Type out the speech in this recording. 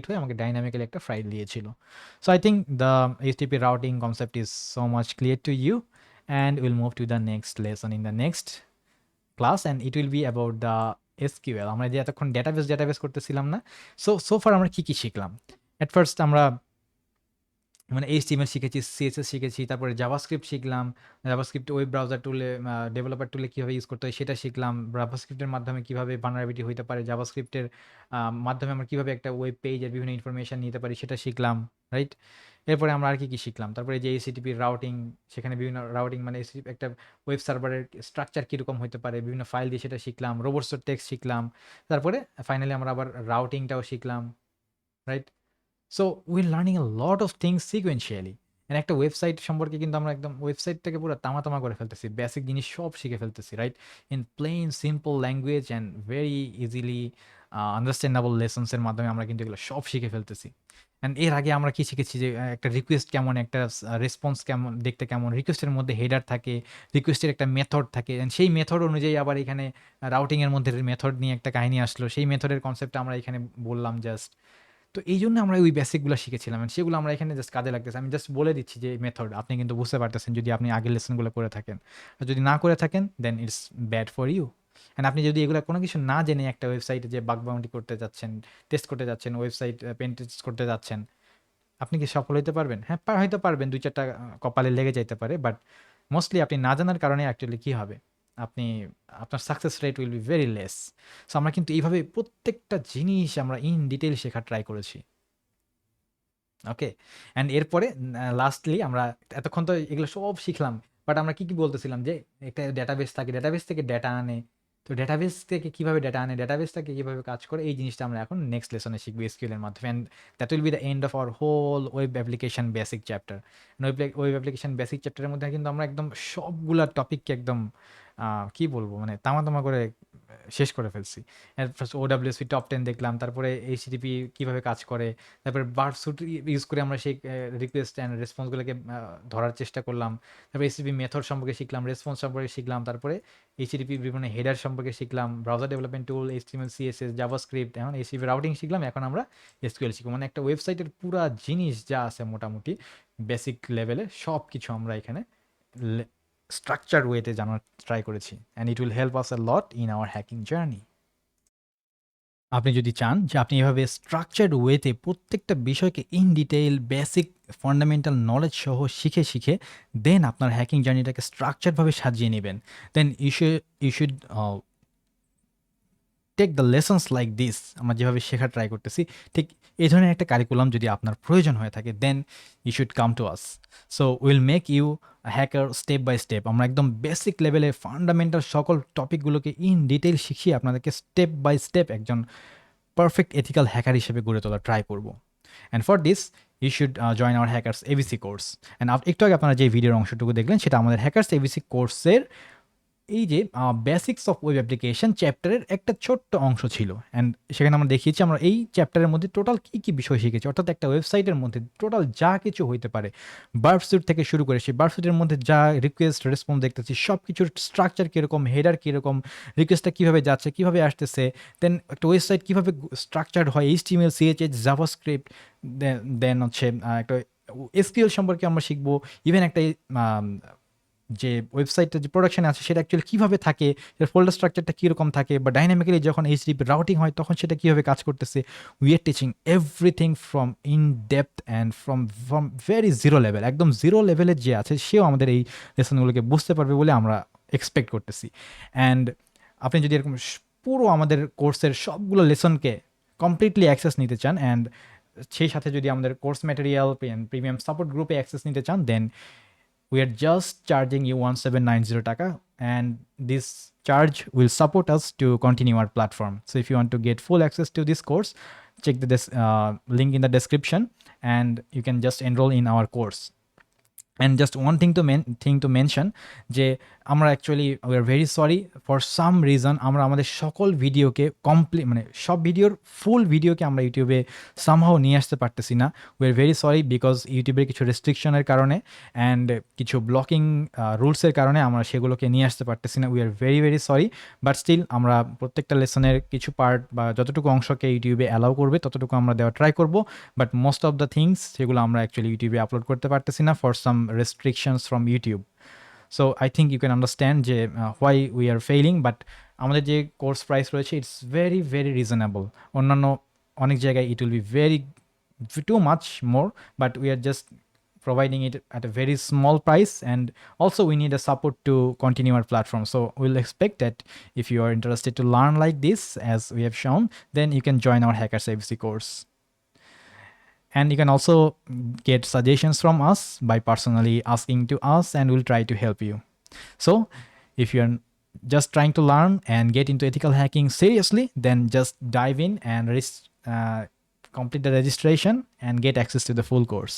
হয়ে আমাকে ডাইনামিক্যালি একটা ফাইল দিয়েছিল। So I think the HTTP routing concept is so much clear to you, and will move to the next lesson in the next class, and it will be about the SQL. আমরা যে এতক্ষণ database করতেছিলাম না, so far আমরা কি শিখলাম? At first আমরা মানে এইচটিএমএল শিখেছি, সিএসএস শিখেছি, তারপরে জাভাস্ক্রিপ্ট শিখলাম। জাভাস্ক্রিপ্ট ওয়েব ব্রাউজার টুলে, ডেভেলপার টুলে কীভাবে ইউজ করতে হয় সেটা শিখলাম। জাভাস্ক্রিপ্টের মাধ্যমে কীভাবে ভালনারেবিলিটি হইতে পারে, জাভাস্ক্রিপ্টের মাধ্যমে আমরা কীভাবে একটা ওয়েব পেজের বিভিন্ন ইনফরমেশন নিতে পারি সেটা শিখলাম, রাইট? এরপরে আমরা আর কি শিখলাম? তারপরে যে এইচটিটিপির রাউটিং, সেখানে বিভিন্ন রাউটিং মানে একটা ওয়েব সার্ভারের স্ট্রাকচার কীরকম হতে পারে, বিভিন্ন ফাইল দিয়ে সেটা শিখলাম, রোবটসের টেক্সট শিখলাম। তারপরে ফাইনালি আমরা আবার রাউটিংটাও শিখলাম, right? So we learning A lot of things sequentially. And একটা ওয়েবসাইট সম্পর্কে কিন্তু আমরা একদম ওয়েবসাইটটাকে পুরো তামা করে ফেলতেছি, বেসিক জিনিস সব শিখে ফেলতেছি, right? In plain simple language and very easily understandable লেসন্সের মাধ্যমে আমরা কিন্তু এগুলো সব শিখে ফেলতেছি। অ্যান্ড এর আগে আমরা কি শিখেছি যে একটা রিকোয়েস্ট কেমন, একটা রেসপন্স কেমন, দেখতে কেমন, রিকোয়েস্টের মধ্যে হেডার থাকে, রিকোয়েস্টের একটা মেথড থাকে, অ্যান্ড সেই মেথড অনুযায়ী আবার এখানে রাউটিংয়ের মধ্যে মেথড নিয়ে একটা কাহিনী আসলো, সেই মেথডের কনসেপ্টটা আমরা এখানে বললাম জাস্ট। তো এই জন্য আমরা ওই বেসিকগুলো শিখেছিলাম, and সেগুলো আমরা এখানে জাস্ট কাজে লাগতেছে। আমি জাস্ট বলে দিচ্ছি যে মেথড আপনি কিন্তু বুঝতে পারতেছেন যদি আপনি আগের লেসনগুলো করে থাকেন। আর যদি না করে থাকেন then it's bad for you. And আপনি যদি এগুলো কোনো কিছু না জেনে একটা ওয়েবসাইটে যে বাগ বাউন্টি করতে যাচ্ছেন, টেস্ট করতে যাচ্ছেন, ওয়েবসাইট পেন টেস্ট করতে যাচ্ছেন, আপনি কি সফল হইতে পারবেন? হ্যাঁ, হয়তো পারবেন, ২-৪টা কপালে লেগে যাইতে পারে, বাট মোস্টলি আপনি না জানার কারণে অ্যাকচুয়ালি কী হবে? আপনি আপনার success rate will be very less. So আমরা কিন্তু এইভাবে প্রত্যেকটা জিনিস আমরা ইন ডিটেইল শেখার ট্রাই করেছি। ওকে? অ্যান্ড এরপরে লাস্টলি আমরা এতক্ষণ তো এগুলো সব শিখলাম। বাট আমরা কি বলতেছিলাম যে একটা ডেটাবেস থাকে, ডেটাবেস থেকে ডেটা আনে। তো ডেটাবেস থেকে কিভাবে ডেটা আনে, ডেটাবেসটাকে কিভাবে কাজ করে, এই জিনিসটা আমরা এখন নেক্সট লেসনে শিখব এসকিউএল এর মাধ্যমে। And that will be the end of our whole web application basic chapter. Web application basic চ্যাপ্টারের মধ্যে কিন্তু আমরা একদম সবগুলা টপিককে একদম কি বলবো মানে তামা করে শেষ করে ফেলছি। ফার্স্ট ওডাব্লিউএসপি টপ 10 দেখলাম, তারপরে এইচটিটিপি কিভাবে কাজ করে, তারপরে বার্ড স্যুট ইউজ করে আমরা সেই রিকোয়েস্ট অ্যান্ড রেসপন্সগুলোকে ধরার চেষ্টা করলাম। তারপরে এইচটিটিপি মেথড সম্পর্কে শিখলাম, রেসপন্স সম্পর্কে শিখলাম, তারপরে এইচটিটিপি বিভিন্ন হেডার সম্পর্কে শিখলাম, ব্রাউজার ডেভেলপমেন্ট টুল, এইচটিএমএল, সিএসএস, জাভাস্ক্রিপ্ট, এখন এইচটিটিপি রাউটিং শিখলাম, এখন আমরা এসকিউএল শিখবো। মানে একটা ওয়েবসাইটের পুরা জিনিস যা আছে মোটামুটি বেসিক লেভেলে সব কিছু আমরা এখানে স্ট্রাকচার ওয়েতে জানার ট্রাই করেছি, and it will help us a lot in our hacking journey. আপনি যদি চান যে আপনি এভাবে স্ট্রাকচার্ড ওয়েতে প্রত্যেকটা বিষয়কে in detail basic fundamental knowledge সহ শিখে দেন আপনার হ্যাকিং জার্নিটাকে স্ট্রাকচারভাবে সাজিয়ে নেবেন, then you should take the lessons like this. আমরা যেভাবে শেখার ট্রাই করতেছি ঠিক এই ধরনের একটা কারিকুলাম যদি আপনার প্রয়োজন হয়ে থাকে, then you should come to us. So will make you hacker step by step. আমরা একদম বেসিক লেভেলে ফান্ডামেন্টাল সকল টপিকগুলোকে ইন ডিটেইল শিখিয়ে আপনাদেরকে স্টেপ বাই স্টেপ একজন পারফেক্ট এথিক্যাল হ্যাকার হিসেবে গড়ে তোলা ট্রাই করব। And for this you should join our hackers ABC course. অ্যান্ড একটু আগে আপনারা যে ভিডিওর অংশটুকু দেখলেন সেটা আমাদের হ্যাকার্স এবিসি কোর্সের এই যে বেসিক্স অফ ওয়েব অ্যাপ্লিকেশন চ্যাপ্টারের একটা ছোট্ট অংশ ছিল। অ্যান্ড সেখানে আমরা দেখিয়েছি আমরা এই চ্যাপ্টারের মধ্যে টোটাল কী বিষয় শিখেছি, অর্থাৎ একটা ওয়েবসাইটের মধ্যে টোটাল যা কিছু হইতে পারে, বার্বস্যুট থেকে শুরু করে সেই বার্বস্যুটের মধ্যে যা রিকোয়েস্ট রেসপন্স দেখতেছি সব কিছুর স্ট্রাকচার কীরকম, হেডার কীরকম, রিকোয়েস্টটা কীভাবে যাচ্ছে, কীভাবে আসতেছে, দেন একটা ওয়েবসাইট কীভাবে স্ট্রাকচার্ড হয়, এইচটিএমএল, সিএচএস, জাভাস্ক্রিপ্ট, দেন হচ্ছে একটা এসকিউএল সম্পর্কে আমরা শিখবো। ইভেন একটা যে ওয়েবসাইটটা যে প্রোডাকশনে আছে সেটা অ্যাকচুয়ালি কীভাবে থাকে, এর ফোল্ডার স্ট্রাকচারটা কীরকম থাকে, বা ডাইনামিক্যালি যখন এইচটিটিপি রাউটিং হয় তখন সেটা কীভাবে কাজ করতেছে। We are teaching everything from in depth and from very zero level, একদম জিরো লেভেলের যে আছে সেও আমাদের এই লেসনগুলোকে বুঝতে পারবে বলে আমরা এক্সপেক্ট করতেছি। অ্যান্ড আপনি যদি এরকম পুরো আমাদের কোর্সের সবগুলো লেসনকে কমপ্লিটলি অ্যাক্সেস নিতে চান, অ্যান্ড সেই সাথে যদি আমাদের কোর্স ম্যাটেরিয়াল প্রিমিয়াম সাপোর্ট গ্রুপে অ্যাক্সেস নিতে চান, দেন we are just charging you 1790 taka, and this charge will support us to continue our platform. So if you want to get full access to this course, check the link in the description and you can just enroll in our course. And just one thing to mention যে আমরা actually we are very sorry for some reason আমরা আমাদের সকল ভিডিওকে complete মানে সব ভিডিওর ফুল ভিডিওকে আমরা ইউটিউবে সামহাও নিয়ে আসতে পারতেছি না। We are very sorry because ইউটিউবের কিছু রেস্ট্রিকশনের কারণে অ্যান্ড কিছু ব্লকিং রুলসের কারণে আমরা সেগুলোকে নিয়ে আসতে পারতেছি না। We are very very sorry, but still আমরা প্রত্যেকটা লেসনের কিছু পার্ট বা যতটুকু অংশকে ইউটিউবে অ্যালাউ করবে ততটুকু আমরা দেওয়ার ট্রাই করব, but most of the things সেগুলো আমরা অ্যাকচুয়ালি ইউটিউবে আপলোড করতে পারতেছি না for some restrictions from YouTube. So I think you can understand যে why we are failing, but আমাদের যে কোর্স প্রাইস রয়েছে ইটস ভেরি ভেরি রিজনেবল। অন্যান্য অনেক জায়গায় ইট will be very too much more, but we are just providing it at a very small price, and also we need a support to continue our platform. So we'll expect that if you are interested to learn like this as we have shown, then you can join our Hackers ABC course. And you can also get suggestions from us by personally asking to us, and we'll try to help you. So if you're just trying to learn and get into ethical hacking seriously, then just dive in and complete the registration and get access to the full course.